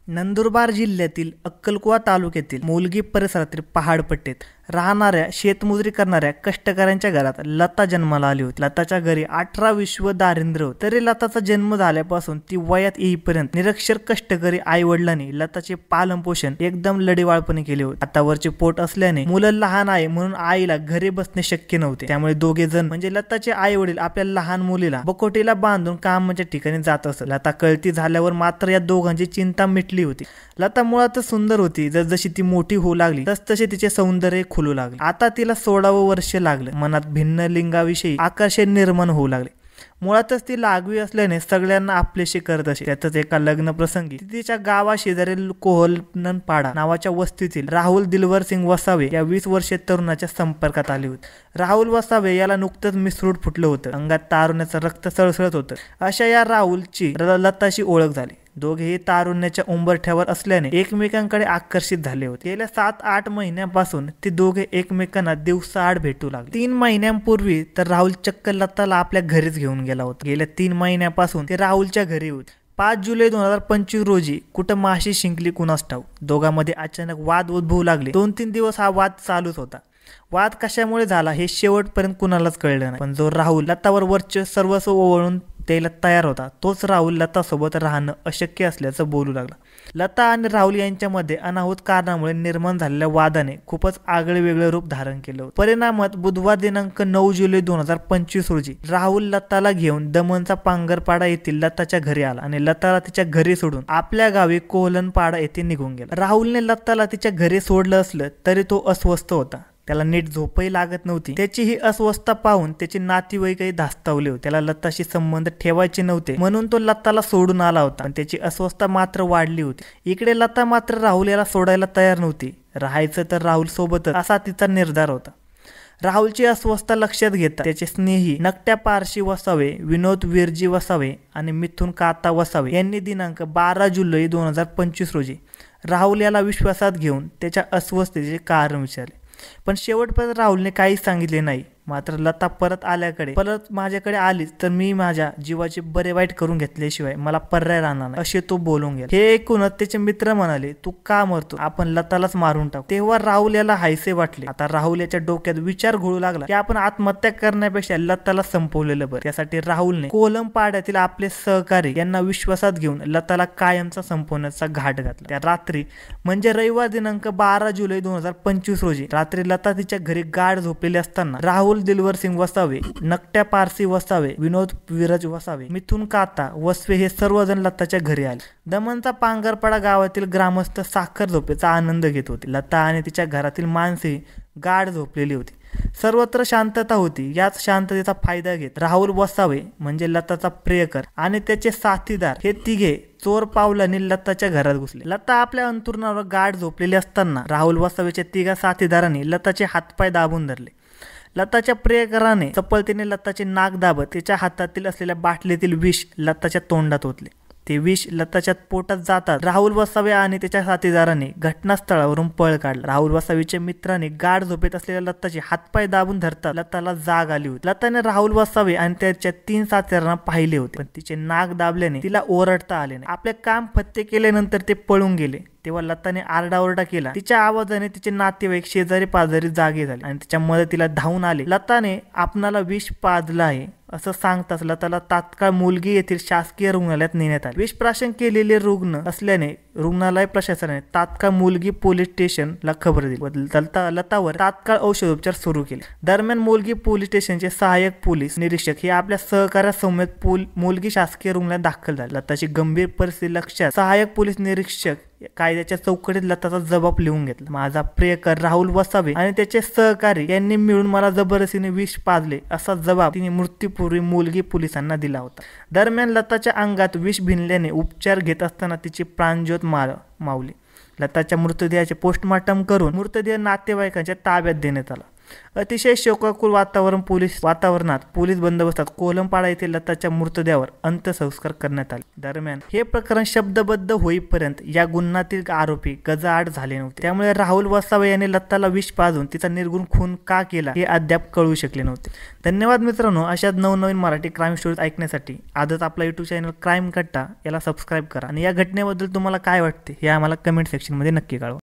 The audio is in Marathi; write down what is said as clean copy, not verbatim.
नंदुरबार जिल्ह्यातील अक्कलकुवा तालुक्यातील मोलगी परिसरातील पहाडपट्टीत राहणाऱ्या शेतमजुरी करणाऱ्या कष्टकऱ्यांच्या घरात लता जन्माला आली होती। लताच्या घरी 18 विश्व दारिद्र्य होते। तरी लताचा जन्म झाल्यापासून ती वयात येईपर्यंत निरक्षर कष्टकरी आई वडिलांनी लताचे पालन पोषण एकदम लढीवाळपणे केले होते। हातावरचे पोट असल्याने मुलं लहान आहे म्हणून आईला घरी बसणे शक्य नव्हते। त्यामुळे दोघे जण म्हणजे लताचे आई वडील आपल्या लहान मुलीला बकोटीला बांधून कामाच्या ठिकाणी जात असत। लता कळती झाल्यावर मात्र या दोघांची चिंता मिटली होती। लता मुळातच सुंदर होती। जसजशी ती मोठी होऊ लागली तसतसे तिचे सौंदर्य खुलू लागले। आता तिला 16वे वर्ष लागले। मनात भिन्न लिंगाविषयी आकर्षण निर्माण होऊ लागले। मुळातच ती लागवी असल्याने सगळ्यांना आपलेशी करत असे। त्यातच एका लग्न प्रसंगी तिच्या गावा शेजारील कोहलनपाडा नावाच्या वस्तीतील राहुल दिलवर सिंग वसावे या 20 वर्षीय तरुणाच्या संपर्कात आली होती। राहुल वसावे याला नुकतंच मिसरूट फुटलं होतं। अंगात तारुण्याचं रक्त सळसळत होतं। अशा या राहुलची लताशी ओळख झाली। दोघेही तारुण्याच्या उंबरठ्यावर असल्याने एकमेकांकडे आकर्षित झाले होते। गेल्या 7-8 महिन्यांपासून ते दोघे एकमेकांना दिवसाआड भेटू लागले। 3 महिन्यांपूर्वी तर राहुल चक्क लताला आपल्या घरीच घेऊन गेला होता। गेल्या 3 महिन्यापासून ते राहुलच्या घरी होते। 5 जुलै 2025 रोजी कुठं माशी शिंकली कुणास ठाऊक दोघांमध्ये अचानक वाद उद्भवू लागले। 2-3 दिवस हा वाद चालूच होता। वाद कशामुळे झाला हे शेवटपर्यंत कुणालाच कळलं नाही। पण जो राहुल लतावर वर्चस्व सर्वस्व ओवाळून द्यायला तयार होता तोच राहुल लतासोबत राहणं अशक्य असल्याचं बोलू लागला। लता आणि राहुल यांच्यामध्ये अनाहूत कारणामुळे निर्माण झालेल्या वादाने खूपच आगळे वेगळे रूप धारण केलं होतं। परिणामात बुधवार दिनांक 9 जुलै 2025 रोजी राहुल लताला घेऊन दमनचा पांगरपाडा येथील लताच्या घरी आला आणि लताला तिच्या घरी सोडून आपल्या गावी कोहलनपाडा येथे निघून गेला। राहुलने लताला तिच्या घरी सोडलं असलं तरी तो अस्वस्थ होता। त्याला नीट झोपही लागत नव्हती। त्याची ही अस्वस्थता पाहून त्याचे नातेवाईकही धास्तावले होते। त्याला लताशी संबंध ठेवायचे नव्हते म्हणून तो लताला सोडून आला होता। पण त्याची अस्वस्थता मात्र वाढली होती। इकडे लता मात्र राहुल याला सोडायला तयार नव्हती। राहायचं तर राहुल सोबतच असा तिचा निर्धार होता। राहुलची अस्वस्थता लक्षात घेता त्याचे स्नेही नकट्या पारशी वसावे, विनोद विरजी वसावे आणि मिथुन काता वसावे यांनी दिनांक 12 जुलै 2025 रोजी राहुल याला विश्वासात घेऊन त्याच्या अस्वस्थतेचे कारण विचारले। पण शेवटपर्यंत राहुलने काहीच सांगितले नाही। मात्र लता परत माझ्याकडे आलीच तर मी माझ्या जीवाचे बरे वाईट करून घेतल्याशिवाय मला पर्याय राहणार नाही असे तो बोलून गेला। हे ऐकूनच त्याचे मित्र म्हणाले तू का मरतो, आपण लतालाच मारून टाकू। तेव्हा राहुल याला हायसे वाटले। आता राहुल याच्या डोक्यात विचार घोळू लागला की आपण आत्महत्या करण्यापेक्षा लताला संपवलेलं बरं। त्यासाठी राहुलने कोलमपाड्यातील आपले सहकारी यांना विश्वासात घेऊन लताला कायमचा संपवण्याचा घाट घातला। त्या रात्री म्हणजे रविवार दिनांक 12 जुलै 2025 रोजी रात्री लता तिच्या घरी गाढ झोपलेली असताना राहुल दिलवर सिंग वसावे, नकट्या पारसी वसावे, विनोद विरज वसावे, मिथुन काता वसवे हे सर्वजण लताच्या घरी आले। दमनचा पांगरपाडा गावातील ग्रामस्थ साखर झोपेचा आनंद घेत होते। लता आणि तिच्या घरातील माणसे गाढ झोपलेली होती। सर्वत्र शांतता होती। याच शांततेचा फायदा घेत राहुल वसावे म्हणजे लताचा प्रियकर आणि त्याचे साथीदार हे तिघे चोर पावलांनी लताच्या घरात घुसले। लता आपल्या अंतरुणावर गाढ झोपलेली असताना राहुल वसावेच्या तिघा साथीदारांनी लताचे हातपाय दाबून धरले। लताच्या प्रियकराने चपळतेने लताचे नाक दाबत तिच्या हातातील असलेल्या बाटलीतील विष लताच्या तोंडात ओतले। ते विष लताच्या पोटात जातात राहुल वसावे आणि त्याच्या साथीदारांनी घटनास्थळावरून पळ काढला। राहुल वसावेच्या मित्राने गाढ झोपेत असलेल्या लताचे हातपाय दाबून धरतात लताला जाग आली होती। लताने राहुल वसावे आणि त्याच्या 3 साथीदारांना पाहिले होते पण तिचे नाक दाबल्याने तिला ओरडता आले नाही। आपले काम फत्ते केल्यानंतर ते पळून गेले। तेव्हा लताने आरडाओरडा केला। तिच्या आवाजाने तिचे नातेवाईक शेजारी पाजारी जागे झाले आणि तिच्या मदतीला धावून आले। लताने आपणाला विष पाजलं आहे असं सांगताच लताला तात्काळ मुलगी येथील शासकीय रुग्णालयात नेण्यात आले। विषप्राशन केलेले रुग्ण असल्याने रुग्णालय प्रशासनाने तात्काळ मुलगी पोलीस स्टेशनला खबर दिली। लतावर तात्काळ औषधोपचार सुरू केले। दरम्यान मुलगी पोलीस स्टेशनचे सहाय्यक पोलीस निरीक्षक हे आपल्या सहकार्यासमवेत मुलगी शासकीय रुग्णालयात दाखल झाले। लताची गंभीर परिस्थिती लक्षात सहाय्यक पोलीस निरीक्षक कायद्याच्या चौकटीत लताचा जबाब लिहून घेतला। माझा प्रियकर राहुल वसावे आणि त्याचे सहकारी यांनी मिळून मला जबरदस्तीने विष पाजले असा जबाब तिने मृत्यूपूर्वी मुलगी पोलिसांना दिला होता। दरम्यान लताच्या अंगात विष भिनल्याने उपचार घेत असताना तिची प्राणज्योत मावली। लताच्या मृतदेहाचे पोस्टमॉर्टम करून मृतदेह नातेवाईकांच्या ताब्यात देण्यात आला। अतिशय शोकाकुल वातावरणात पोलीस बंदोबस्तात कोलमपाडा येथे लताच्या मृतदेहावर अंत्यसंस्कार करण्यात आले. दरम्यान हे प्रकरण शब्दबद्ध होईपर्यंत या गुन्ह्यातील आरोपी गजाआड झाले नव्हते. त्यामुळे राहुल वसावे यांनी लताला विष पाजून तिचा निर्गुण खून का केला हे अद्याप कळू शकले नव्हते. धन्यवाद मित्रांनो. अशाच नवनवीन मराठी क्राईम स्टोरीज ऐकण्यासाठी आजच आपला YouTube चॅनल क्राईम कट्टा याला सबस्क्राईब करा आणि या घटनेबद्दल तुम्हाला काय वाटते हे आम्हाला कमेंट सेक्शनमध्ये नक्की कळवा.